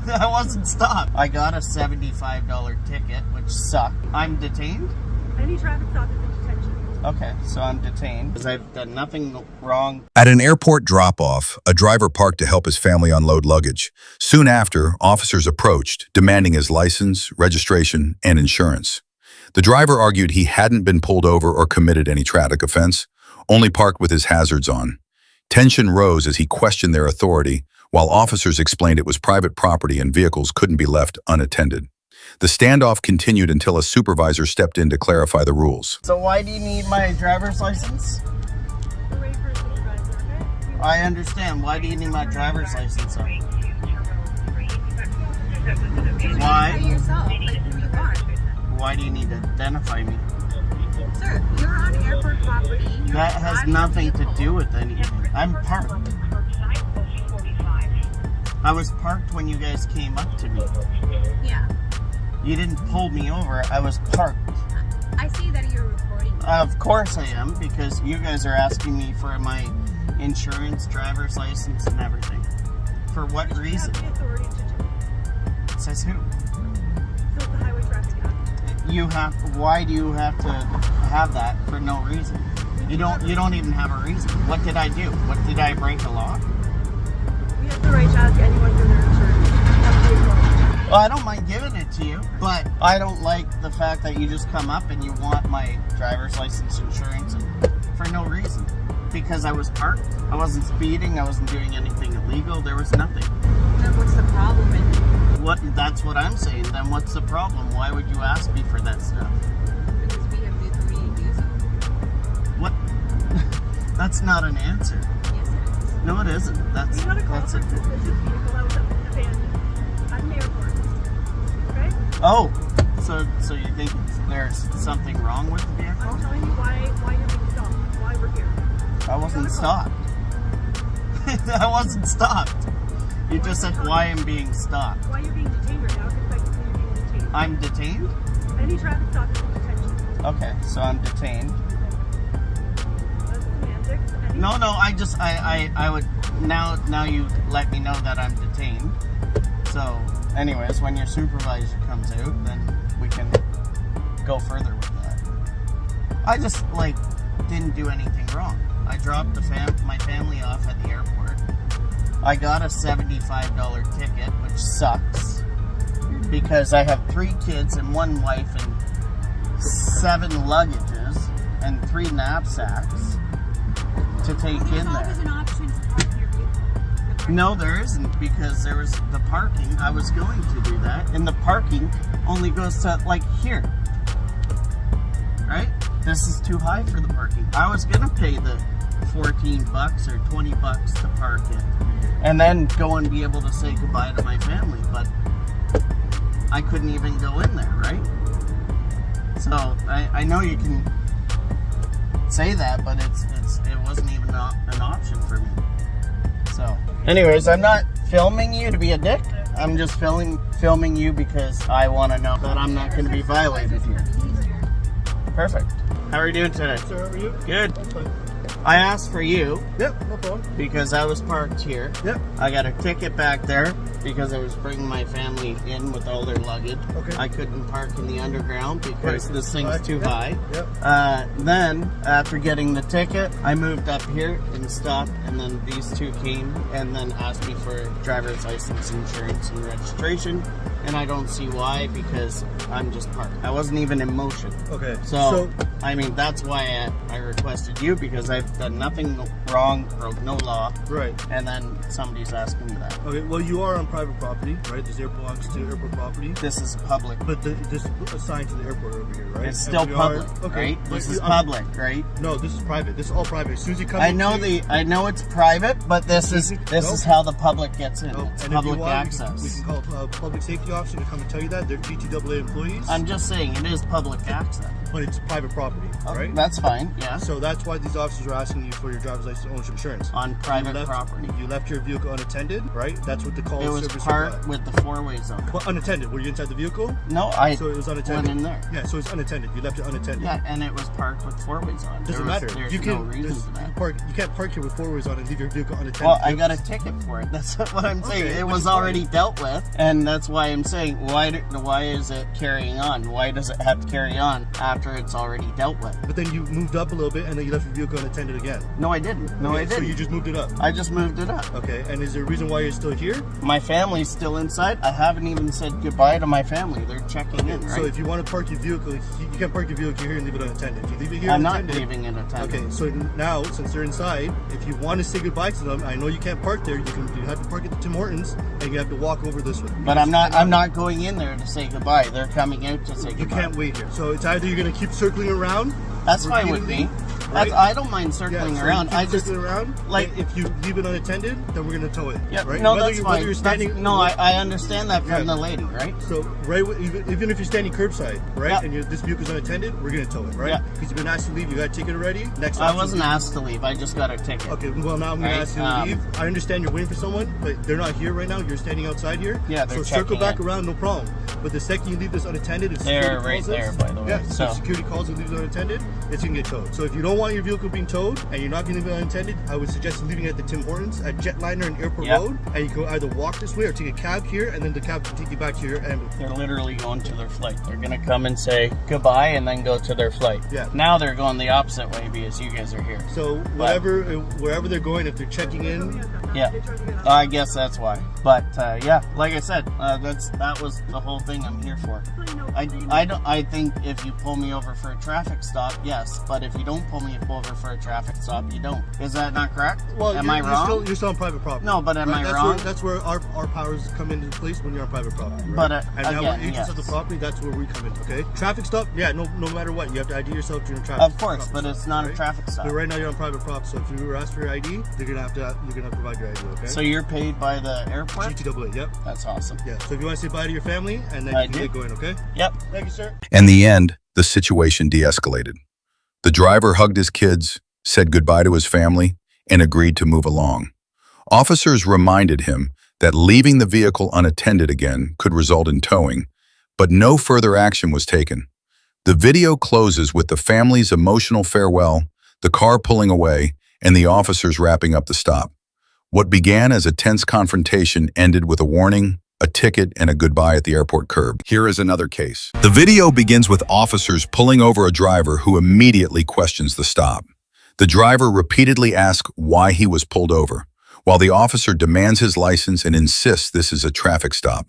I wasn't stopped. I got a $75 ticket, which sucked. I'm detained? Any traffic stop is a detention. Okay, so I'm detained because I've done nothing wrong. At an airport drop-off, a driver parked to help his family unload luggage. Soon after, officers approached, demanding his license, registration, and insurance. The driver argued he hadn't been pulled over or committed any traffic offense, only parked with his hazards on. Tension rose as he questioned their authority, while officers explained it was private property and vehicles couldn't be left unattended. The standoff continued until a supervisor stepped in to clarify the rules. So why do you need my driver's license? We're waiting for a supervisor, okay? I understand. Why do you need my driver's license? Why? Yourself, like who you are. Why do you need to identify me? Sir, you're on airport property. That has nothing to do with anything. I'm parked. I was parked when you guys came up to me. Yeah. You didn't pull me over. I was parked. I see that you're recording. Of course I am, because you guys are asking me for my insurance, driver's license, and everything. For what reason? You have the authority to do. Says who? So the Highway Traffic Act. You have. Why do you have to have that for no reason? You don't even have a reason. What did I do? What did I break the law? We have the right to ask anyone for their insurance. Well, I don't mind giving it to you, but I don't like the fact that you just come up and you want my driver's license, insurance, and for no reason. Because I was parked. I wasn't speeding. I wasn't doing anything illegal. There was nothing. Then what's the problem? That's what I'm saying. Then what's the problem? Why would you ask me for that stuff? Because we have the authority to do so. What? That's not an answer. Yes, it is. No, it isn't. That's We got a call that's for it. suspicious vehicle that was abandoned at an airport. Okay? Oh, so you think there's something wrong with the vehicle? I'm telling you why you're being stopped, why we're here. I wasn't stopped. I wasn't stopped. You just said why I'm being stopped. Why you're being detained right now, because technically you're being detained. I'm detained? Any traffic stop is a detention. Okay, so I'm detained. That's semantics. I would now you let me know that I'm detained. So anyways, when your supervisor comes out, then we can go further with that. I just didn't do anything wrong. I dropped my family off at the airport. I got a $75 ticket, which sucks because I have 3 kids and 1 wife and 7 luggages and 3 knapsacks to take in there. There's an option to park your vehicle. No, there isn't, because there was the parking. I was going to do that, and the parking only goes to here. Right? This is too high for the parking. I was gonna pay the $14 or $20 to park it, and then go and be able to say goodbye to my family, but I couldn't even go in there, right? So I know you can say that, but it wasn't even an option for me. So anyways, I'm not filming you to be a dick. I'm just filming you because I want to know that I'm not going to be violated here. Perfect. How are you doing today? Sir, how are you? Good. I'm fine. I asked for you Yep, no problem. because I was parked here. Yep. I got a ticket back there because I was bringing my family in with all their luggage. Okay. I couldn't park in the underground because Right. this thing's Right. too Yep. high. Yep. Then, after getting the ticket, I moved up here and stopped, and then these 2 came and then asked me for driver's license, insurance, and registration, and I don't see why, because I'm just parked. I wasn't even in motion. Okay. So I mean, that's why I requested you, because I've done nothing wrong, broke no law, right. and then somebody's asking me that. Okay. Well, you are on private property, right? This airport belongs to airport property. This is public. But this is assigned to the airport over here, right? It's still And we are- public, okay. right? But This is I'm- public, right? No, this is private. This is all private. As soon as you come I into- know it's private, but this is how the public gets in. No, It's and public if you want, access. we can call a public safety officer to come and tell you that. They're GTAA employees, I'm just saying it is public access. but it's private property, Oh, right? That's fine, yeah. So that's why these officers are asking you for your driver's license, ownership, insurance. On private You left- property. You left your vehicle unattended, right? That's what the call It was service your parked car. with the four-way zone. But unattended. Were you inside the vehicle? No, I So it was unattended. went in there. Yeah, so it's unattended. You left it unattended. Yeah, and it was parked with four-ways on. Doesn't matter. There's You no can reason for that. you can't park here with four-ways on and leave your vehicle unattended. Well, I got a ticket for it. That's what I'm saying. Okay, It which was is already fine. dealt with, and that's why I'm saying why is it carrying on? Why does it have to carry on after it's already dealt with? But then you moved up a little bit and then you left your vehicle unattended again. No, I didn't. No, I Okay, didn't. So you just moved it up. I just moved it up. Okay, and is there a reason why you're still here? My family's still inside. I haven't even said goodbye to my family. They're checking in, right? So if you want to park your vehicle, you can't park your vehicle here and leave it unattended. If you leave it here I'm not unattended, leaving it attended. Okay, so now since they're inside, if you want to say goodbye to them, I know you can't park there. You have to park at the Tim Hortons, and you have to walk over this way. But I'm not going in there to say goodbye. They're coming out to say You goodbye. can't wait here. So it's either you're gonna keep circling around. That's fine with me. repeatedly, right? I don't mind circling so around. you keep I just circling around. like- and if you leave it unattended, then we're gonna tow it. yeah, right? no, whether that's you, fine. Whether you're standing, No, I understand that from Yeah. the lady, right? So even if you're standing curbside, right, Yeah. and this vehicle's unattended, we're gonna tow it, right? Yeah. Because you've been asked to leave, you got a ticket already. Next, I option wasn't is- asked to leave. I just got a ticket. Okay, well now I'm gonna Right, ask you to leave. I understand you're waiting for someone, but they're not here right now. You're standing outside here. Yeah, they're so circle checking back in. around, no problem. But the second you leave this unattended, if They're security right calls there, us, by the way. Yeah, so So- if security calls and leaves it unattended, it's gonna get towed. So if you don't want your vehicle being towed and you're not gonna leave it unattended, I would suggest leaving it at the Tim Hortons at Jetliner and Airport Yep. Road, and you can either walk this way or take a cab here, and then the cab can take you back to your ambulance. They're literally going to their flight. They're gonna come and say goodbye and then go to their flight. Yeah. Now they're going the opposite way because you guys are here. So wherever they're going, if they're checking in, Yeah, I guess that's why. But yeah, like I said, that was the whole thing I'm here for. I think if you pull me over for a traffic stop, yes. But if you don't pull me over for a traffic stop, you don't. Is that not correct? well, Am you're, I wrong? You're still on private property. No, but am I that's wrong? That's where our powers come into place when you're on private property. Right? But, and now again, we're agents of the yes. property. That's where we come in. Okay. Traffic stop. Yeah. No matter what, you have to ID yourself during a traffic. Of course, stop, but it's not a right? traffic stop. But right now you're on private property. So if you were asked for your ID, you're gonna have to provide your ID. Okay. So you're paid by the airport? GTAA. Yep. That's awesome. Yeah. So if you want to say bye to your family, and then I you can do. get going. Okay. Yep. Thank you, sir. In the end, the situation de-escalated. The driver hugged his kids, said goodbye to his family, and agreed to move along. Officers reminded him that leaving the vehicle unattended again could result in towing, but no further action was taken. The video closes with the family's emotional farewell, the car pulling away, and the officers wrapping up the stop. What began as a tense confrontation ended with a warning, a ticket, and a goodbye at the airport curb. Here is another case. The video begins with officers pulling over a driver who immediately questions the stop. The driver repeatedly asks why he was pulled over, while the officer demands his license and insists this is a traffic stop.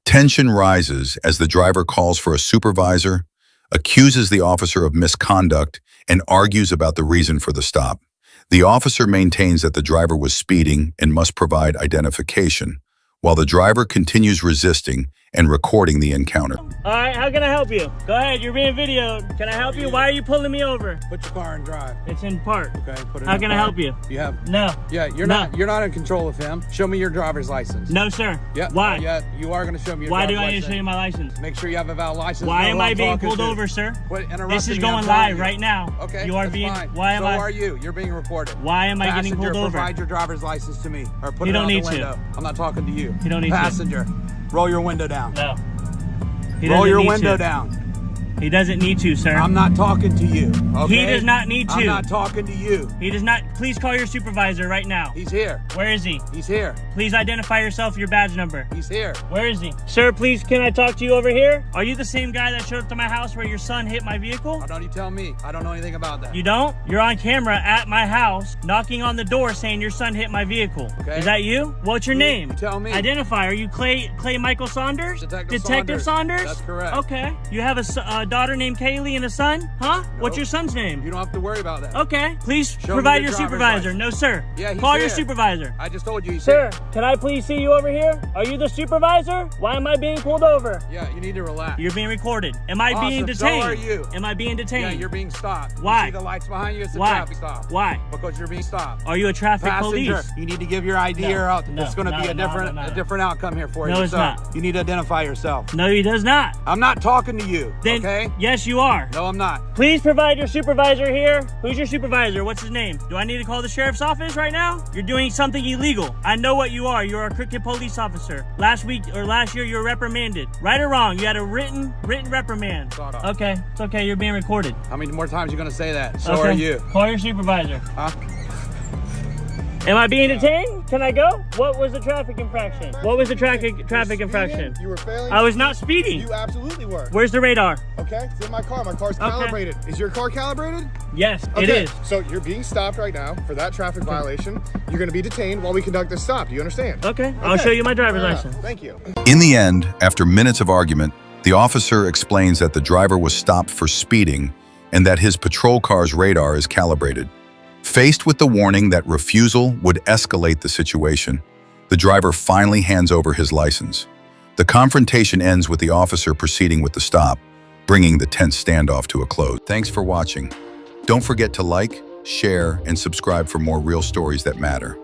Tension rises as the driver calls for a supervisor, accuses the officer of misconduct, and argues about the reason for the stop. The officer maintains that the driver was speeding and must provide identification, while the driver continues resisting and recording the encounter. All right, how can I help you? Go ahead, you're being videoed. Can I help you? Why are you pulling me over? Put your car in drive. It's in park. Okay, put it How in can I park. help you? You have No. Yeah, you're No. not in control of him. Show me your driver's license. No, sir. Yeah. Why? Yeah, you are going to show me your Why do driver's I need to license. show you my license? Make sure you have a valid license. Why Know am who I I'm being talking pulled to. over, sir? Quit interrupting This is me, going I'm telling live you. right now. Okay, You are that's being. fine. Why am so I? are you? You're being reported. Why am I getting Passenger, pulled over? provide your driver's license to me, or put You it don't out the need to. window. I'm not talking to you. You don't need to. Passenger, roll your window down. No. He Roll doesn't your need window to. down. He doesn't need to, sir. I'm not talking to you. Okay? He does not need to. I'm not talking to you. He does not. Please call your supervisor right now. He's here. Where is he? He's here. Please identify yourself, your badge number. He's here. Where is he? Sir, please, can I talk to you over here? Are you the same guy that showed up to my house where your son hit my vehicle? Why don't you tell me? I don't know anything about that. You don't? You're on camera at my house, knocking on the door saying your son hit my vehicle. Okay. Is that you? What's your name? You tell me. Identify. Are you Clay Michael Saunders? Detective Saunders? That's correct. Okay. You have a daughter named Kaylee and a son? Huh? What's No. your son's name? You don't have to worry about that. Okay. Please Show me provide your your driver's supervisor. license. No, sir. Yeah, he's Call your here. supervisor. I just told you he's Sir, here. can I please see you over here? Are you the supervisor? Why am I being pulled over? Yeah, you need to relax. You're being recorded. Am I Awesome, being so detained? are you. Am I being detained? Yeah, you're being stopped. Why? You see the lights behind you? It's a Why? traffic stop. Why? Because you're being stopped. Are you a traffic Passenger, police? you need to give your ID No, or else no, it's going to no, be a no, different no, no. a different outcome here for you. No, it's So, not. You need to identify yourself. No, he does not. I'm not talking to you. Then, okay? yes, you are. No, I'm not. Please provide your supervisor here. Who's your supervisor? What's his name? Do I need to call the sheriff's office right now? You're doing something illegal. I know what you you are. You're a crooked police officer. Last week or last year, you were reprimanded. Right or wrong, you had a written reprimand. Okay, it's okay. You're being recorded. How many more times you gonna say that? So Okay. are you. Call your supervisor. Huh? Am I being detained? Can I go? What was the traffic infraction? What was the traffic infraction? You were failing. I was not speeding. You absolutely were. Where's the radar? Okay, it's in my car. My car's Okay. calibrated. Is your car calibrated? Yes, Okay. it is. So you're being stopped right now for that traffic violation. You're going to be detained while we conduct this stop. Do you understand? Okay, I'll show you my driver's Fair license. enough. Thank you. In the end, after minutes of argument, the officer explains that the driver was stopped for speeding and that his patrol car's radar is calibrated. Faced with the warning that refusal would escalate the situation, the driver finally hands over his license. The confrontation ends with the officer proceeding with the stop, bringing the tense standoff to a close. Thanks for watching. Don't forget to like, share, and subscribe for more real stories that matter.